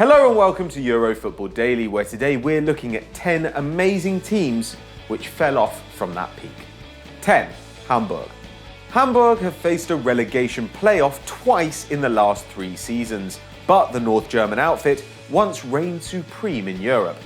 Hello and welcome to Euro Football Daily, where today we're looking at 10 amazing teams which fell off from that peak. 10. Hamburg. Hamburg have faced a relegation playoff twice in the last 3 seasons, but the North German outfit once reigned supreme in Europe.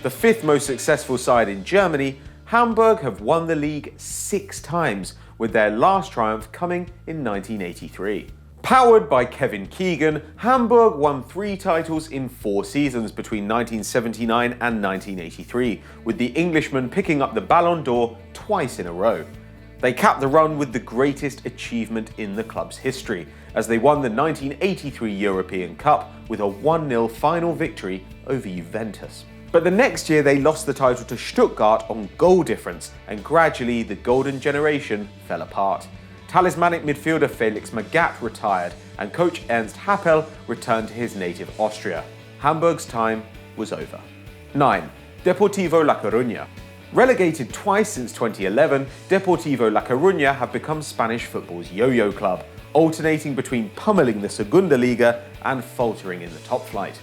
The 5th most successful side in Germany, Hamburg have won the league 6 times, with their last triumph coming in 1983. Powered by Kevin Keegan, Hamburg won 3 titles in 4 seasons between 1979 and 1983, with the Englishman picking up the Ballon d'Or twice in a row. They capped the run with the greatest achievement in the club's history, as they won the 1983 European Cup with a 1-0 final victory over Juventus. But the next year they lost the title to Stuttgart on goal difference, and gradually the golden generation fell apart. Talismanic midfielder Felix Magath retired, and coach Ernst Happel returned to his native Austria. Hamburg's time was over. 9. Deportivo La Coruna. Relegated twice since 2011, Deportivo La Coruna have become Spanish football's yo-yo club, alternating between pummeling the Segunda Liga and faltering in the top flight.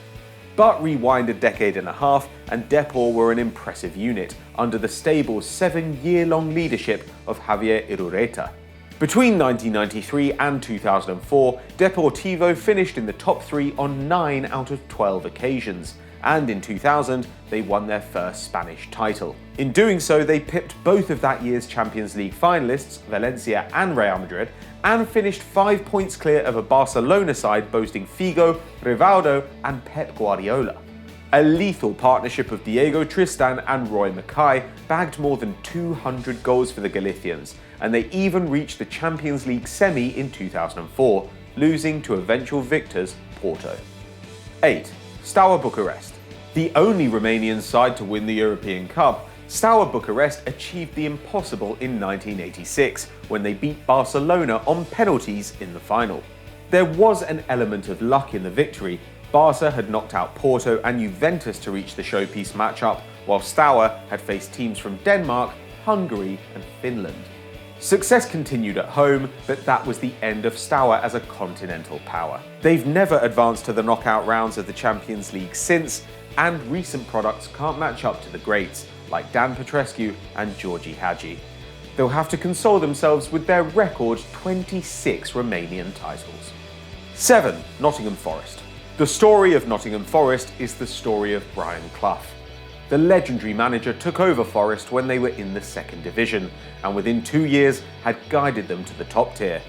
But rewind a decade and a half, and Depor were an impressive unit under the stable 7-year-long leadership of Javier Irureta. Between 1993 and 2004, Deportivo finished in the top 3 on 9 out of 12 occasions, and in 2000 they won their first Spanish title. In doing so, they pipped both of that year's Champions League finalists, Valencia and Real Madrid, and finished 5 points clear of a Barcelona side boasting Figo, Rivaldo and Pep Guardiola. A lethal partnership of Diego Tristan and Roy Mackay bagged more than 200 goals for the Galicians, and they even reached the Champions League semi in 2004, losing to eventual victors Porto. 8. Steaua Bucharest. The only Romanian side to win the European Cup, Steaua Bucharest achieved the impossible in 1986 when they beat Barcelona on penalties in the final. There was an element of luck in the victory. Barca had knocked out Porto and Juventus to reach the showpiece matchup, while Steaua had faced teams from Denmark, Hungary and Finland. Success continued at home, but that was the end of Steaua as a continental power. They've never advanced to the knockout rounds of the Champions League since, and recent products can't match up to the greats, like Dan Petrescu and Georgi Hagi. They'll have to console themselves with their record 26 Romanian titles. 7. Nottingham Forest. The story of Nottingham Forest is the story of Brian Clough. The legendary manager took over Forest when they were in the 2nd division, and within 2 years had guided them to the top tier.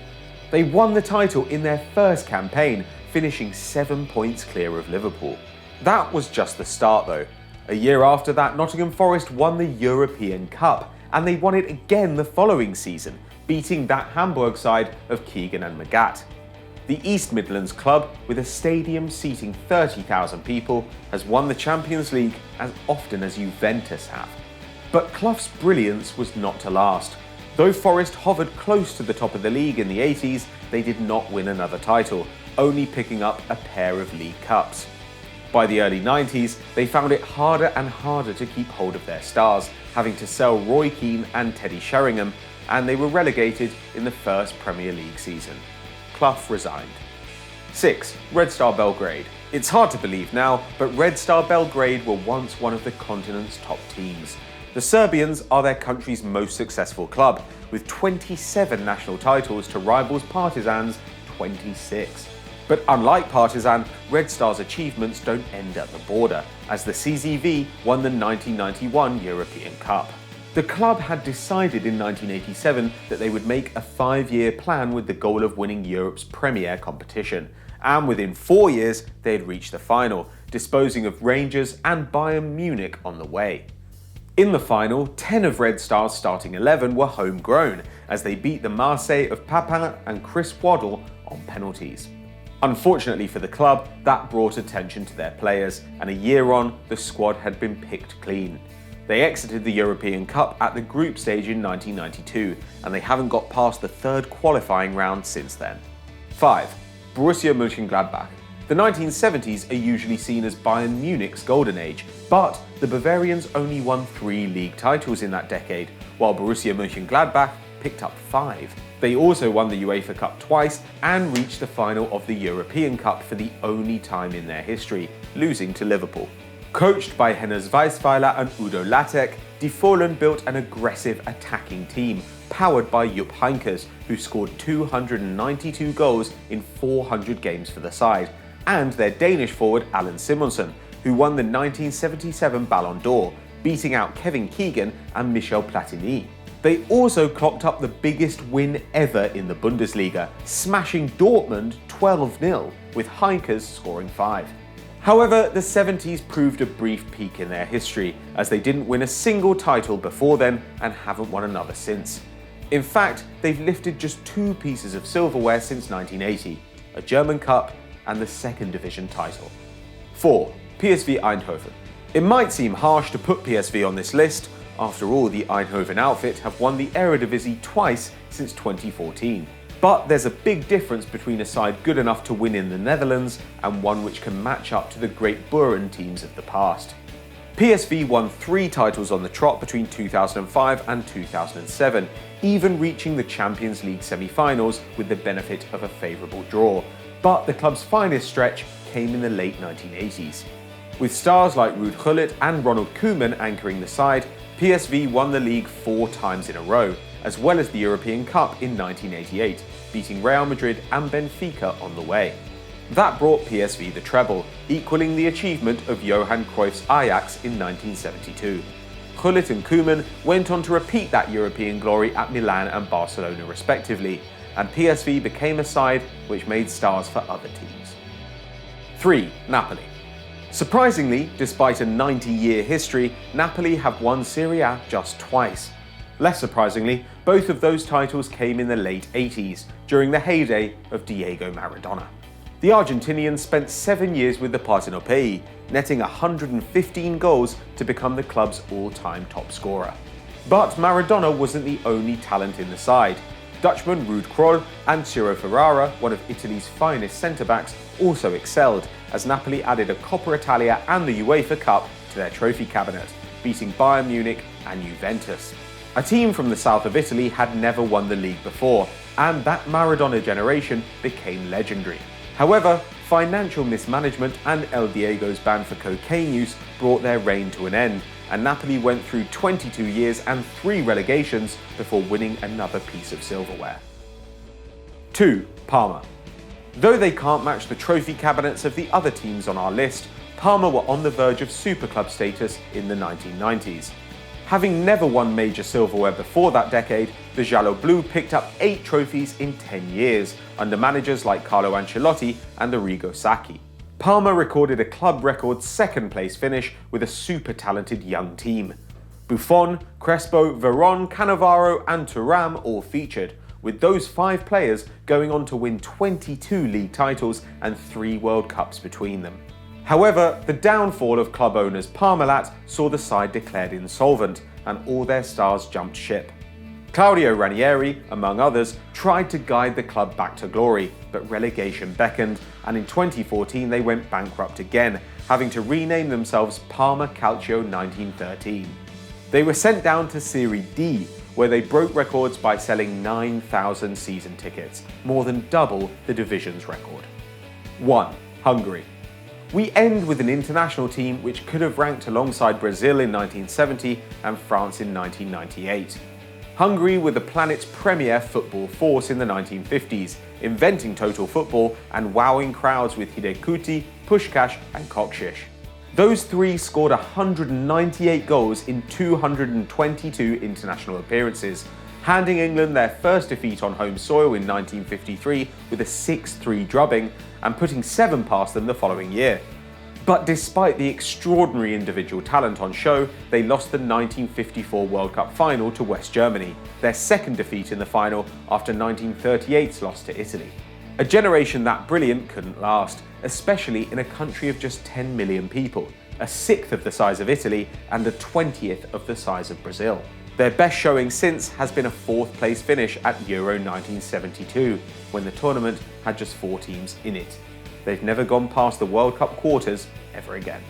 They won the title in their first campaign, finishing 7 points clear of Liverpool. That was just the start though. A year after that, Nottingham Forest won the European Cup, and they won it again the following season, beating that Hamburg side of Keegan and Magath. The East Midlands club, with a stadium seating 30,000 people, has won the Champions League as often as Juventus have. But Clough's brilliance was not to last. Though Forest hovered close to the top of the league in the 80s, they did not win another title, only picking up a pair of league cups. By the early 90s, they found it harder and harder to keep hold of their stars, having to sell Roy Keane and Teddy Sheringham, and they were relegated in the first Premier League season. Clough resigned. 6. Red Star Belgrade. It's hard to believe now, but Red Star Belgrade were once one of the continent's top teams. The Serbians are their country's most successful club, with 27 national titles to rivals Partizan's 26. But unlike Partizan, Red Star's achievements don't end at the border, as the CZV won the 1991 European Cup. The club had decided in 1987 that they would make a 5-year plan with the goal of winning Europe's premier competition, and within 4 years they had reached the final, disposing of Rangers and Bayern Munich on the way. In the final, 10 of Red Star's starting 11 were homegrown, as they beat the Marseille of Papin and Chris Waddle on penalties. Unfortunately for the club, that brought attention to their players, and a year on, the squad had been picked clean. They exited the European Cup at the group stage in 1992, and they haven't got past the 3rd qualifying round since then. 5. Borussia Monchengladbach. The 1970s are usually seen as Bayern Munich's golden age, but the Bavarians only won 3 league titles in that decade, while Borussia Monchengladbach picked up 5. They also won the UEFA Cup twice and reached the final of the European Cup for the only time in their history, losing to Liverpool. Coached by Hennes Weisweiler and Udo Lattek, Die Fohlen built an aggressive attacking team, powered by Jupp Heynckes, who scored 292 goals in 400 games for the side, and their Danish forward Allan Simonsen, who won the 1977 Ballon d'Or, beating out Kevin Keegan and Michel Platini. They also clocked up the biggest win ever in the Bundesliga, smashing Dortmund 12-0, with Heynckes scoring 5. However, the 70s proved a brief peak in their history, as they didn't win a single title before then and haven't won another since. In fact, they've lifted just 2 pieces of silverware since 1980, a German Cup and the second division title. 4. PSV Eindhoven. It might seem harsh to put PSV on this list. After all, the Eindhoven outfit have won the Eredivisie twice since 2014. But there's a big difference between a side good enough to win in the Netherlands and one which can match up to the great Buren teams of the past. PSV won 3 titles on the trot between 2005 and 2007, even reaching the Champions League semi-finals with the benefit of a favourable draw. But the club's finest stretch came in the late 1980s. With stars like Ruud Gullit and Ronald Koeman anchoring the side, PSV won the league 4 times in a row, as well as the European Cup in 1988, beating Real Madrid and Benfica on the way. That brought PSV the treble, equaling the achievement of Johan Cruyff's Ajax in 1972. Gullit and Koeman went on to repeat that European glory at Milan and Barcelona respectively, and PSV became a side which made stars for other teams. 3. Napoli. Surprisingly, despite a 90-year history, Napoli have won Serie A just twice. Less surprisingly, both of those titles came in the late 80s, during the heyday of Diego Maradona. The Argentinian spent 7 years with the Partenopei, netting 115 goals to become the club's all-time top scorer. But Maradona wasn't the only talent in the side. Dutchman Ruud Krol and Ciro Ferrara, one of Italy's finest centre-backs, also excelled, as Napoli added a Coppa Italia and the UEFA Cup to their trophy cabinet, beating Bayern Munich and Juventus. A team from the south of Italy had never won the league before, and that Maradona generation became legendary. However, financial mismanagement and El Diego's ban for cocaine use brought their reign to an end, and Napoli went through 22 years and 3 relegations before winning another piece of silverware. 2. Parma. Though they can't match the trophy cabinets of the other teams on our list, Parma were on the verge of superclub status in the 1990s. Having never won major silverware before that decade, the Giallo Blu picked up 8 trophies in 10 years, under managers like Carlo Ancelotti and Arrigo Sacchi. Parma recorded a club record 2nd place finish with a super talented young team. Buffon, Crespo, Veron, Cannavaro and Thuram all featured, with those 5 players going on to win 22 league titles and 3 World Cups between them. However, the downfall of club owners Parmalat saw the side declared insolvent, and all their stars jumped ship. Claudio Ranieri, among others, tried to guide the club back to glory, but relegation beckoned, and in 2014 they went bankrupt again, having to rename themselves Parma Calcio 1913. They were sent down to Serie D, where they broke records by selling 9,000 season tickets, more than double the division's record. 1. Hungary. We end with an international team which could have ranked alongside Brazil in 1970 and France in 1998. Hungary were the planet's premier football force in the 1950s, inventing total football and wowing crowds with Hidekuti, Puskás and Kokshish. Those 3 scored 198 goals in 222 international appearances, handing England their first defeat on home soil in 1953 with a 6-3 drubbing, and putting 7 past them the following year. But despite the extraordinary individual talent on show, they lost the 1954 World Cup final to West Germany, their 2nd defeat in the final after 1938's loss to Italy. A generation that brilliant couldn't last, especially in a country of just 10 million people, a 1/6 of the size of Italy and a 20th of the size of Brazil. Their best showing since has been a 4th place finish at Euro 1972, when the tournament had just 4 teams in it. They've never gone past the World Cup quarters ever again.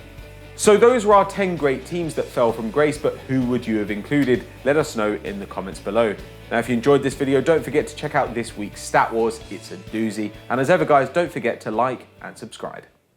So those were our 10 great teams that fell from grace, but who would you have included? Let us know in the comments below. Now, if you enjoyed this video, don't forget to check out this week's Stat Wars. It's a doozy. And as ever, guys, don't forget to like and subscribe.